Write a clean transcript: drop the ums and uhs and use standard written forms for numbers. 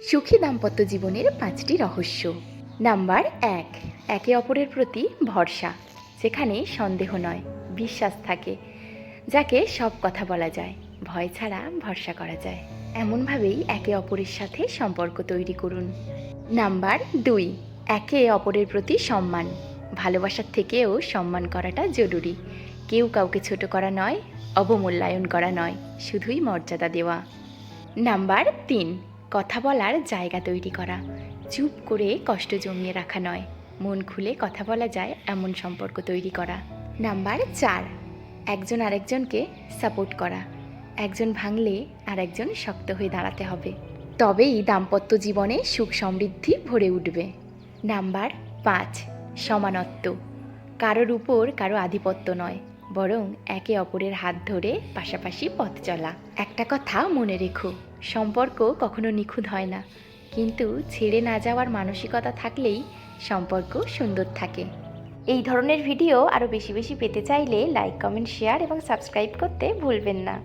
সুখী দাম্পত্য জীবনের 5টি রহস্য। নাম্বার 1, একে অপরের প্রতি ভরসা, যেখানে সন্দেহ নয় বিশ্বাস থাকে, যাকে সব কথা বলা যায়, ভয় ছাড়া ভরসা করা যায়। এমনভাবেই একে অপরের সাথে সম্পর্ক তৈরি করুন। নাম্বার 2, একে অপরের প্রতি সম্মান, ভালোবাসার থেকেও সম্মান করাটা জরুরি। কেউ কাউকে ছোট করা নয়, অবমূল্যায়ন করা নয়, শুধুই মর্যাদা দেওয়া। নাম্বার 3, কথা বলার জায়গা তৈরি করা, চুপ করে কষ্ট জমিয়ে রাখা নয়, মন খুলে কথা বলা যায় এমন সম্পর্ক তৈরি করা। নাম্বার 4, একজন আরেকজনকে সাপোর্ট করা, একজন ভাঙলে আরেকজন শক্ত হয়ে দাঁড়াতে হবে, তবেই দাম্পত্য জীবনে সুখ সমৃদ্ধি ভরে উঠবে। নাম্বার 5, সমানত্ব, কারোর উপর কারো আধিপত্য নয়, বরং একে অপরের হাত ধরে পাশাপাশি পথ চলা। একটা কথা মনে রেখো, সম্পর্ক কখনো নিখুঁত হয় না, কিন্তু ছেড়ে না যাওয়ার মানসিকতা থাকলেই সম্পর্ক সুন্দর থাকে। এই ধরনের ভিডিও আরও বেশি বেশি পেতে চাইলে লাইক, কমেন্ট, শেয়ার এবং সাবস্ক্রাইব করতে ভুলবেন না।